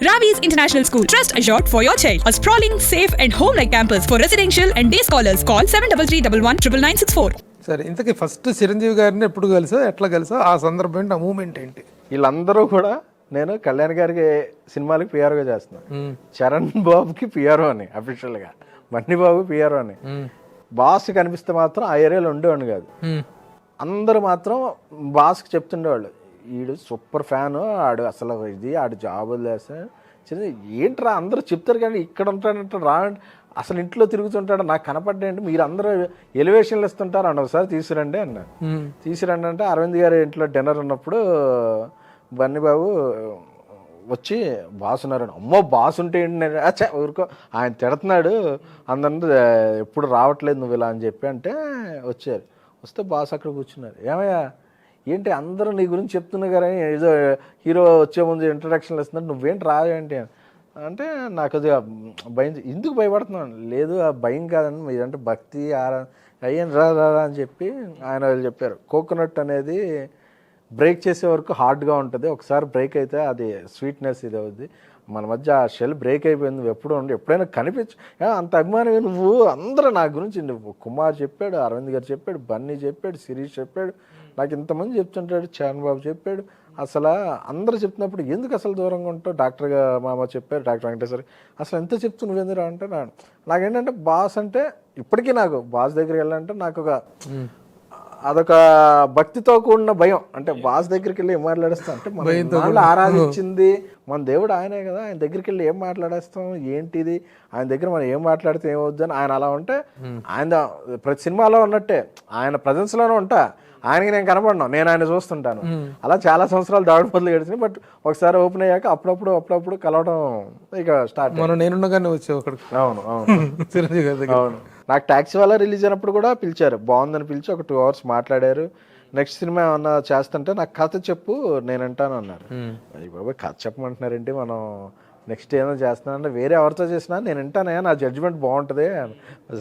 Ravi's International School. Trust assured for your child. A sprawling, safe and home-like campus for residential and day scholars. Call 7331199964. సరే, ఇంతకీ first Chiranjeevi గారిని ఎప్పుడు కలిసా, ఎట్లా కలిసా, ఆ సందర్భం ఏంటి, ఆ మూమెంట్ ఏంటి? వీళ్ళందరూ కూడా నేను కళ్యాణ్ గారికి సినిమాలకి పిఆర్ఓగా చేస్తున్నాను. చరణ్ బాబుకి పిఆర్ఓ అని అఫీషియల్గా, మన్ని బాబు పిఆర్ఓ అని. బాస్ కనిపిస్తే మాత్రం ఆ ఏరియాలో ఉండేవాడిని కాదు. అందరూ మాత్రం బాస్కి చెప్తుండేవాళ్ళు, ఈడు సూపర్ ఫ్యాను, ఆడు అసలు ఇది, ఆడు జాబ్ వదిలేస్తే ఏంట్రా అందరూ చెప్తారు కానీ ఇక్కడ ఉంటాడంటే రా, అసలు ఇంట్లో తిరుగుతుంటాడు, నాకు కనపడ్డాయంటే మీరు అందరూ ఎలివేషన్లు ఇస్తుంటారు అన్న, ఒకసారి తీసుకురండి అన్న. తీసుకురండి అంటే అరవింద్ గారి ఇంట్లో డిన్నర్ ఉన్నప్పుడు బన్నీ బాబు వచ్చి బాస్ ఉన్నారని, అమ్మో బాస్ ఉంటే ఏంటి, అచ్చా ఊరుకో ఆయన తిడుతున్నాడు అందరూ ఎప్పుడు రావట్లేదు నువ్వు ఇలా అని చెప్పి అంటే వచ్చారు. వస్తే బాస్ అక్కడ కూర్చున్నారు. ఏమయ్యా ఏంటి అందరూ నీ గురించి చెప్తున్నా కానీ ఏదో హీరో వచ్చే ముందు ఇంట్రడక్షన్లు ఇస్తున్నారు, నువ్వేంటి రావేంటి అంటే నాకు అది భయం. ఎందుకు భయపడుతున్నాను? లేదు ఆ భయం కాదని, మీదంటే భక్తి అయ్యాను రా అని చెప్పి ఆయన చెప్పారు. కోకోనట్ అనేది బ్రేక్ చేసే వరకు హార్డ్గా ఉంటుంది, ఒకసారి బ్రేక్ అయితే అది స్వీట్నెస్ ఇది అవుద్ది. మన మధ్య ఆ షెల్ బ్రేక్ అయిపోయింది, నువ్వు ఎప్పుడు ఉండి ఎప్పుడైనా కనిపించు, అంత అభిమానమే నువ్వు. అందరూ నా గురించి కుమార్ చెప్పాడు, అరవింద్ గారు చెప్పాడు, బన్నీ చెప్పాడు, శిరీష్ చెప్పాడు, నాకు ఇంతమంది చెప్తుంటాడు, చరణ్ బాబు చెప్పాడు. అసలు అందరూ చెప్తున్నప్పుడు ఎందుకు అసలు దూరంగా ఉంటావు, డాక్టర్ మామ చెప్పారు, డాక్టర్ వెంకటేశ్వరి అసలు ఎంత చెప్తూ నువ్వెందుకు అంటే నాకేంటంటే బాస్ అంటే ఇప్పటికీ నాకు బాస్ దగ్గరికి వెళ్ళాలంటే నాకు అదొక భక్తితో కూడిన భయం. అంటే బాస్ దగ్గరికి వెళ్ళి ఏం మాట్లాడేస్తాం అంటే మన ఆరాధించింది మన దేవుడు ఆయనే కదా, ఆయన దగ్గరికి వెళ్ళి ఏం మాట్లాడేస్తాం ఏంటిది, ఆయన దగ్గర మనం ఏం మాట్లాడితే ఏమవుద్దు అని ఆయన అలా ఉంటే, ఆయన ప్రతి సినిమాలో ఉన్నట్టే ఆయన ప్రజెన్స్లోనే ఉంటా, ఆయనకి నేను కనపడినా, నేను ఆయన చూస్తుంటాను. అలా చాలా సంవత్సరాలు దాడి పొద్దులు గడిచినాయి. బట్ ఒకసారి ఓపెన్ అయ్యాక అప్పుడప్పుడు కలవడం ఇక స్టార్ట్. నేనుండగానే వచ్చావు అక్కడికి. అవును అవును. నాకు ట్యాక్సీ వాళ్ళ రిలీజ్ అయినప్పుడు కూడా పిలిచారు, బాగుందని పిలిచి ఒక 2 hours మాట్లాడారు. నెక్స్ట్ సినిమా ఏమన్నా చేస్తుంటే నాకు కథ చెప్పు నేను వింటాను అన్నారు. బాబాయ్ కథ చెప్పమంటున్నారేంటి, మనం నెక్స్ట్ ఏమైనా చేస్తున్నానంటే వేరే ఎవరితో చేసినా నేను వింటానే, నా జడ్జిమెంట్ బాగుంటుంది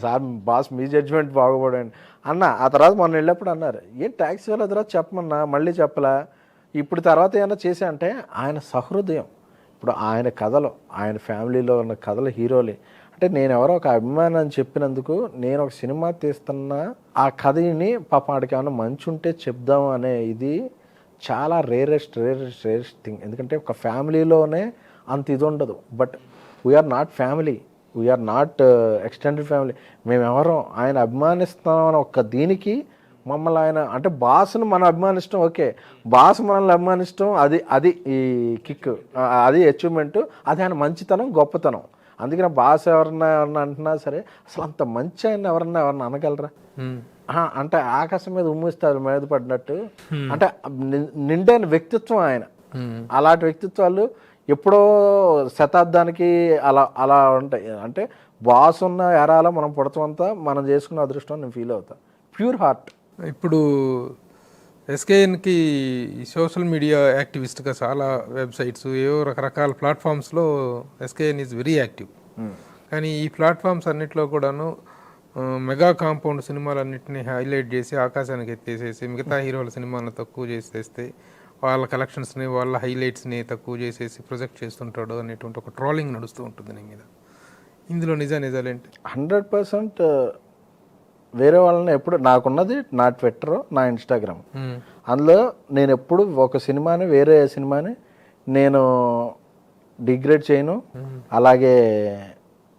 సార్, బాస్ మీ జడ్జిమెంట్ బాగుపడండి అన్న. ఆ తర్వాత మొన్న వెళ్ళినప్పుడు అన్నారు, ఏం ట్యాక్సీ వాళ్ళ తర్వాత చెప్పమన్నా, మళ్ళీ చెప్పలా, ఇప్పుడు తర్వాత ఏమైనా చేసా అంటే ఆయన సహృదయం. ఇప్పుడు ఆయన కథలు, ఆయన ఫ్యామిలీలో ఉన్న కథలు హీరోలే అంటే నేను ఎవరో ఒక అభిమానం అని చెప్పినందుకు నేను ఒక సినిమా తీస్తున్నా, ఆ కథని పాప ఆడికి ఏమైనా మంచి ఉంటే చెప్దాం అనే ఇది చాలా రేరెస్ట్ థింగ్. ఎందుకంటే ఒక ఫ్యామిలీలోనే అంత ఇది ఉండదు. But we're not family, we're not extended family. మేమెవరో ఆయన అభిమానిస్తామని ఒక్క దీనికి మమ్మల్ని ఆయన అంటే బాస్ను మనం అభిమానిస్తాం, ఓకే, బాస్ మనల్ని అభిమానిస్తాం, అది ఈ కిక్, అది అచీవ్మెంట్, అది ఆయన మంచితనం, గొప్పతనం. అందుకని బాస్ ఎవరన్నా అంటున్నా సరే అసలు అంత మంచి ఆయన ఎవరన్నా అనగలరా అంటే ఆకాశం మీద ఉమ్మిస్తారు మీద పడినట్టు. అంటే నిండైన వ్యక్తిత్వం ఆయన. అలాంటి వ్యక్తిత్వాలు ఎప్పుడో శతాబ్దానికి అలా ఉంటాయి. అంటే బాస్ ఉన్న ఎరాలో మనం పుడతామంతా మనం చేసుకున్న అదృష్టం నేను ఫీల్ అవుతా. Pure heart. ఇప్పుడు ఎస్కేఎన్కి సోషల్ మీడియా యాక్టివిస్ట్గా చాలా వెబ్సైట్స్, ఏవో రకరకాల ప్లాట్ఫామ్స్లో ఎస్కేఎన్ ఈజ్ వెరీ యాక్టివ్. కానీ ఈ ప్లాట్ఫామ్స్ అన్నింటిలో కూడాను మెగా కాంపౌండ్ సినిమాలన్నింటినీ హైలైట్ చేసి ఆకాశానికి ఎత్తేసేసి మిగతా హీరోల సినిమాలను తక్కువ చేసేస్తే వాళ్ళ కలెక్షన్స్ని, వాళ్ళ హైలైట్స్ని తక్కువ చేసేసి ప్రొజెక్ట్ చేస్తుంటాడు అనేటువంటి ఒక ట్రోలింగ్ నడుస్తూ ఉంటుంది నీ మీద. ఇందులో నిజాలేంటి? 100% వేరే వాళ్ళని ఎప్పుడు, నాకున్నది నా ట్విట్టర్, నా ఇన్స్టాగ్రామ్. అందులో నేను ఎప్పుడు ఒక సినిమాని వేరే సినిమాని నేను డిగ్రేడ్ చేయను, అలాగే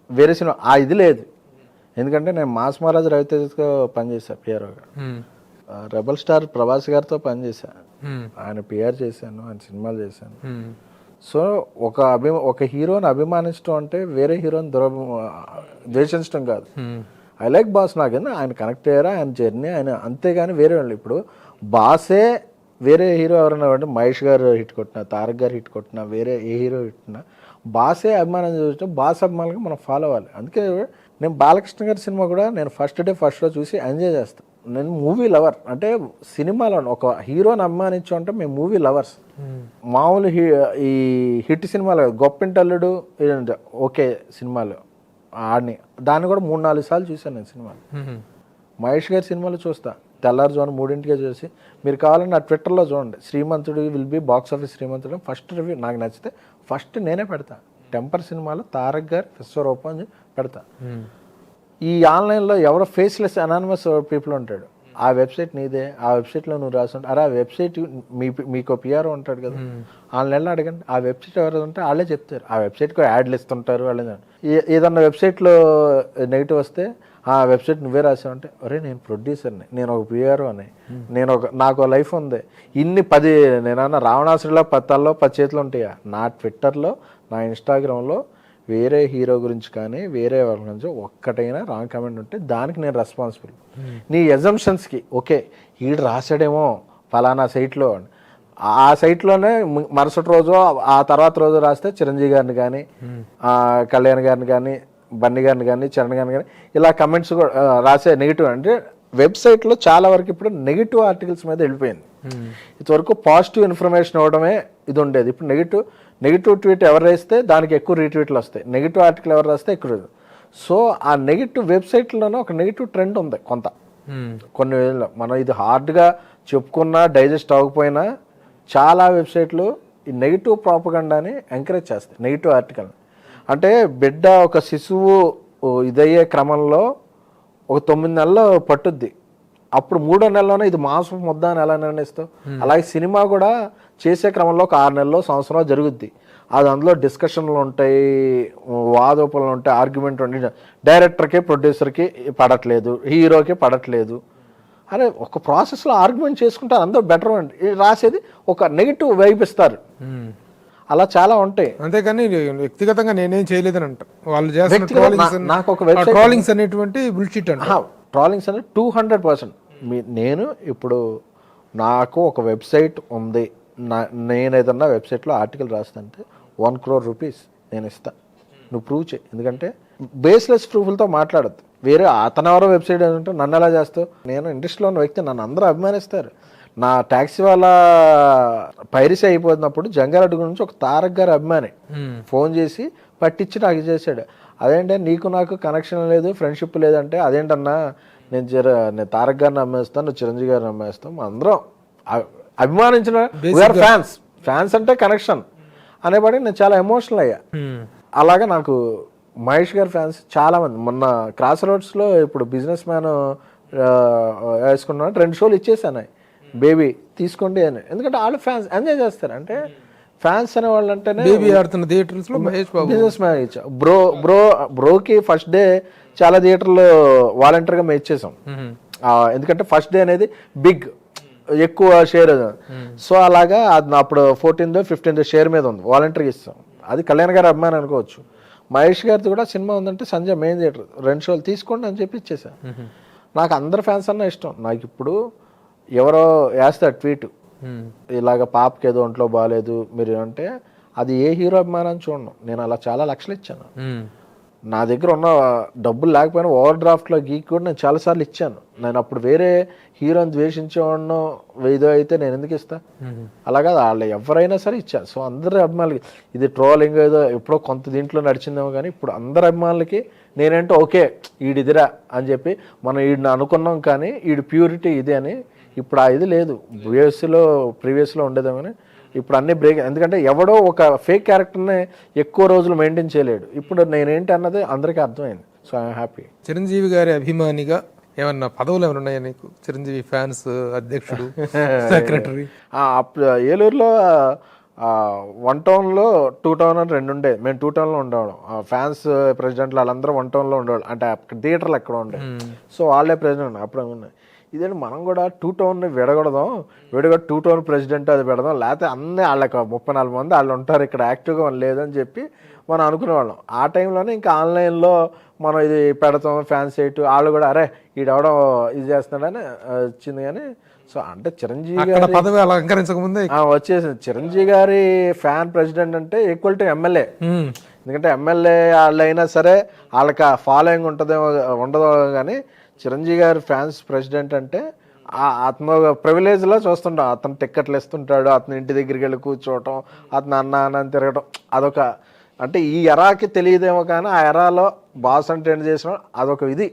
వేరే సినిమా ఇది లేదు. ఎందుకంటే నేను మాస్ మహారాజ్ రవితేజతో పనిచేశాను పిఆర్ఓగా, రెబల్ స్టార్ ప్రభాస్ గారితో పనిచేశాను, ఆయన పిఆర్ చేశాను, ఆయన సినిమాలు చేశాను. సో ఒక హీరోని అభిమానించడం అంటే వేరే హీరోని ద్వేషించడం కాదు. ఐ లైక్ బాస్, నాకన్నా ఆయన కనెక్ట్ అయ్యారా, ఆయన జర్నీ ఆయన, అంతేగాని వేరే వాళ్ళు. ఇప్పుడు బాసే వేరే హీరో ఎవరైనా అంటే మహేష్ గారు హిట్ కొట్టినా, తారక్ గారు హిట్ కొట్టినా, వేరే ఏ హీరో హిట్టినా బాసే అభిమానం చూసినా బాస్ అభిమానులకు మనం ఫాలో అవ్వాలి. అందుకే నేను బాలకృష్ణ గారి సినిమా కూడా నేను ఫస్ట్ షో చూసి ఎంజాయ్ చేస్తాను. నేను మూవీ లవర్. అంటే సినిమాలో ఒక హీరోని అభిమానించు అంటే మేము మూవీ లవర్స్. మామూలు ఈ హిట్ సినిమాలు గొప్పింటల్లుడు ఓకే సినిమాలు ఆడిని, దాన్ని కూడా 3-4 సార్లు చూశాను నేను సినిమాలు. మహేష్ గారి సినిమాలు చూస్తా, తెల్లారుజామున 3ంటికే చూసి, మీరు కావాలని నా ట్విట్టర్లో చూడండి, Srimanthudu will be box office Srimanthudu first review నాకు నచ్చితే ఫస్ట్ నేనే పెడతా. టెంపర్ సినిమాలో తారక్ గారు విశ్వరూపం అని పెడతా. ఈ ఆన్లైన్లో ఎవరో ఫేస్లెస్ అనానిమస్ పీపుల్ ఉంటాడు, ఆ వెబ్సైట్ నీదే, ఆ వెబ్సైట్లో నువ్వు రాసుంటే, అరే ఆ వెబ్సైట్ మీకు పిఆర్ఓ ఉంటాడు కదా, ఆన్లైన్లో అడగండి ఆ వెబ్సైట్ ఎవరు ఉంటే వాళ్ళే చెప్తారు. ఆ వెబ్సైట్కి యాడ్లు ఇస్తుంటారు వాళ్ళే. ఏదన్నా వెబ్సైట్లో నెగిటివ్ వస్తే ఆ వెబ్సైట్ నువ్వే రాసావంటే, అరే నేను ప్రొడ్యూసర్ని, నేను ఒక పిఆర్ఓ అని, నాకు లైఫ్ ఉంది, ఇన్ని 10 నేనన్నా రావణాసుడిలో 10 తల్లో 10 చేతులు ఉంటాయా. నా ట్విట్టర్లో, నా ఇన్స్టాగ్రామ్లో వేరే హీరో గురించి కానీ వేరే వాళ్ళ గురించి ఒక్కటైనా రాంగ్ కామెంట్ ఉంటే దానికి నేను రెస్పాన్సిబుల్. నీ ఎజంప్షన్స్కి ఓకే ఈడు రాసాడేమో ఫలానా సైట్లో, ఆ సైట్లోనే మరుసటి రోజు ఆ తర్వాత రోజు రాస్తే చిరంజీవి గారిని కానీ కళ్యాణ్ గారిని కానీ బన్నీ గారిని కానీ చరణ్ గారిని కానీ ఇలా కమెంట్స్ కూడా రాసే నెగిటివ్. అంటే వెబ్సైట్లో చాలా వరకు ఇప్పుడు నెగిటివ్ ఆర్టికల్స్ మీద వెళ్ళిపోయింది. ఇంతవరకు పాజిటివ్ ఇన్ఫర్మేషన్ ఇవ్వడమే ఇది ఉండేది. ఇప్పుడు నెగిటివ్ ట్వీట్ ఎవరు రాస్తే దానికి ఎక్కువ రీట్వీట్లు వస్తాయి, నెగిటివ్ ఆర్టికల్ ఎవరు రాస్తే ఎక్కువ. సో ఆ నెగిటివ్ వెబ్సైట్లోనే ఒక నెగిటివ్ ట్రెండ్ ఉంది కొన్ని వేళ. మనం ఇది హార్డ్గా చెప్పుకున్నా డైజెస్ట్ అవ్వకపోయినా చాలా వెబ్సైట్లు ఈ నెగిటివ్ ప్రాపగండాని ఎంకరేజ్ చేస్తాయి, నెగిటివ్ ఆర్టికల్ని. అంటే బిడ్డ ఒక శిశువు ఇదయ్యే క్రమంలో ఒక 9 నెలలు పట్టుద్ది, అప్పుడు 3వ నెలలోనే ఇది మాంసం ముద్ద అని ఎలా నిర్ణయిస్తావు. అలాగే సినిమా కూడా చేసే క్రమంలో ఒక 6 నెలల్లో సంవత్సరం జరుగుద్ది. అది అందులో డిస్కషన్లు ఉంటాయి, వాదోపనలు ఉంటాయి, ఆర్గ్యుమెంట్ ఉంటాయి. డైరెక్టర్కి ప్రొడ్యూసర్కి పడట్లేదు, హీరోకి పడట్లేదు, అరే ఒక ప్రాసెస్లో ఆర్గ్యుమెంట్ చేసుకుంటారు, అందరూ బెటర్ అండి రాసేది ఒక నెగిటివ్ వైపు ఇస్తారు. అలా చాలా ఉంటాయి. అంతేకాని వ్యక్తిగతంగా నేనేం చేయలేదని అంటారు వాళ్ళు నాకు ఒక వెబ్సైట్ ట్రోలింగ్స్ అనేటువంటి బుల్షిట్ అంట. ట్రోలింగ్స్ అనేది 200%. నేను ఇప్పుడు నాకు ఒక వెబ్సైట్ ఉంది, నేను ఏదన్నా వెబ్సైట్లో ఆర్టికల్ రాస్తానంటే 1 crore rupees నేను ఇస్తా, నువ్వు ప్రూవ్ చేయి. ఎందుకంటే బేస్లెస్ ప్రూఫ్లతో మాట్లాడద్దు. వేరే అతను ఎవరో వెబ్సైట్ అంటే నన్ను ఎలా చేస్తావు. నేను ఇండస్ట్రీలో ఉన్న వ్యక్తి, నన్ను అందరూ అభిమానిస్తారు. నా ట్యాక్సీ వాళ్ళ పైరసీ అయిపోతున్నప్పుడు జంగారెడ్డి గురించి ఒక తారక్ గారు అభిమాని ఫోన్ చేసి పట్టించి నాకు చేశాడు. అదేంటే నీకు నాకు కనెక్షన్ లేదు, ఫ్రెండ్షిప్ లేదంటే, అదేంటన్నా నేను తారక్ గారిని అమ్మేస్తాను, నువ్వు చిరంజీవి గారిని అమ్మేస్తాం, అందరం అభిమానించిన ఫ్యాన్స్ అంటే కనెక్షన్ అనేబడి నేను చాలా ఎమోషనల్ అయ్యా. అలాగా నాకు మహేష్ గారి ఫ్యాన్స్ చాలా మంది. మొన్న క్రాస్ రోడ్స్లో ఇప్పుడు బిజినెస్ మ్యాన్ వేసుకున్నా 2 షోలు ఇచ్చేసాను, బేబీ తీసుకోండి అని. ఎందుకంటే వాళ్ళు ఫ్యాన్స్ ఎంజాయ్ చేస్తారు. అంటే ఫ్యాన్స్ అనే వాళ్ళు అంటేనే బిజినెస్ మ్యాన్ ఇచ్చా. బ్రోకి ఫస్ట్ డే చాలా థియేటర్లు వాలంటీర్గా మేము ఇచ్చేసాం. ఎందుకంటే ఫస్ట్ డే అనేది బిగ్, ఎక్కువ షేర్. సో అలాగా అది అప్పుడు 14th 15th షేర్ మీద ఉంది, వాలంటీర్గా ఇస్తాం. అది కళ్యాణ్ గారి అభిమానం అనుకోవచ్చు. మహేష్ గారిది కూడా సినిమా ఉందంటే సంజయ్ మెయిన్ థియేటర్ 2 షోలు తీసుకోండి అని చెప్పి ఇచ్చేసాను. నాకు అందరు ఫ్యాన్స్ అన్న ఇష్టం. నాకు ఇప్పుడు ఎవరో వేస్తారు ట్వీట్, ఇలాగ పాపకి ఏదో ఒంట్లో బాగాలేదు మీరు అంటే, అది ఏ హీరో అభిమానం చూడను. నేను అలా చాలా లక్షలు ఇచ్చాను. నా దగ్గర ఉన్న డబ్బులు లేకపోయినా ఓవర్ డ్రాఫ్ట్లో గీక్ కూడా నేను చాలాసార్లు ఇచ్చాను. నేను అప్పుడు వేరే హీరోని ద్వేషించేవాడినో ఏదో అయితే నేను ఎందుకు ఇస్తా. అలాగా వాళ్ళు ఎవరైనా సరే ఇచ్చాను. సో అందరి అభిమానులకి ఇది ట్రోలింగ్ ఏదో ఎప్పుడో కొంత దీంట్లో నడిచిందేమో, కానీ ఇప్పుడు అందరి అభిమానులకి నేనేంటో ఓకే ఈడిదిరా అని చెప్పి మనం ఈడిని అనుకున్నాం, కానీ ఈడు ప్యూరిటీ ఇది అని. ఇప్పుడు ఆ ఇది లేదు. ప్రీవియస్లో ఉండేదేమని ఇప్పుడు అన్ని బ్రేక్. ఎందుకంటే ఎవడో ఒక ఫేక్ క్యారెక్టర్ని ఎక్కువ రోజులు మెయింటైన్ చేయలేడు. ఇప్పుడు నేనేంటి అన్నది అందరికీ అర్థమైంది. So I'm happy. చిరంజీవి గారి అభిమానిగా ఏమన్నా పదవులు ఏమైనా ఉన్నాయా నీకు? చిరంజీవి ఫ్యాన్స్ అధ్యక్షుడు, సెక్రటరీ. ఏలూరులో 1 townలో 2 town అని 2 ఉండే. మేము 2 townలో ఉండేవాళ్ళం. ఫ్యాన్స్ ప్రెసిడెంట్లు వాళ్ళందరూ 1 townలో ఉండేవాళ్ళు. అంటే థియేటర్లు ఎక్కడ ఉండే. సో వాళ్ళే ప్రెసిడెంట్. అప్పుడు ఉన్నాయి. ఇదేంటి మనం కూడా 2 townని విడగొడదాం, 2 town ప్రెసిడెంట్ అది పెడదాం, లేకపోతే అన్నీ వాళ్ళకి 34 మంది వాళ్ళు ఉంటారు ఇక్కడ యాక్టివ్గా లేదని చెప్పి మనం అనుకునేవాళ్ళం. ఆ టైంలోనే ఇంకా ఆన్లైన్లో మనం ఇది పెడతాం ఫ్యాన్ సైట్, వాళ్ళు కూడా అరే ఈడవడం ఇది చేస్తున్నాడని వచ్చింది. కానీ సో అంటే చిరంజీవి గారి పదవి అలంకరించకముందే వచ్చేసింది. చిరంజీవి గారి ఫ్యాన్ ప్రెసిడెంట్ అంటే ఈక్వల్ టు ఎమ్మెల్యే. ఎందుకంటే ఎమ్మెల్యే వాళ్ళు అయినా సరే వాళ్ళకి ఫాలోయింగ్ ఉండదో కానీ చిరంజీవి గారి ఫ్యాన్స్ ప్రెసిడెంట్ అంటే అతను ప్రివిలేజ్లో చూస్తుంటాం. అతను టిక్కెట్లు ఇస్తుంటాడు, అతను ఇంటి దగ్గరికి వెళ్ళి కూర్చోవటం, అతను అన్న తిరగటం, అదొక అంటే ఈ ఎరాకి తెలియదేమో కానీ ఆ ఎరాలో బాస్ అంటే ఏంటి చేసిన అదొక ఇది.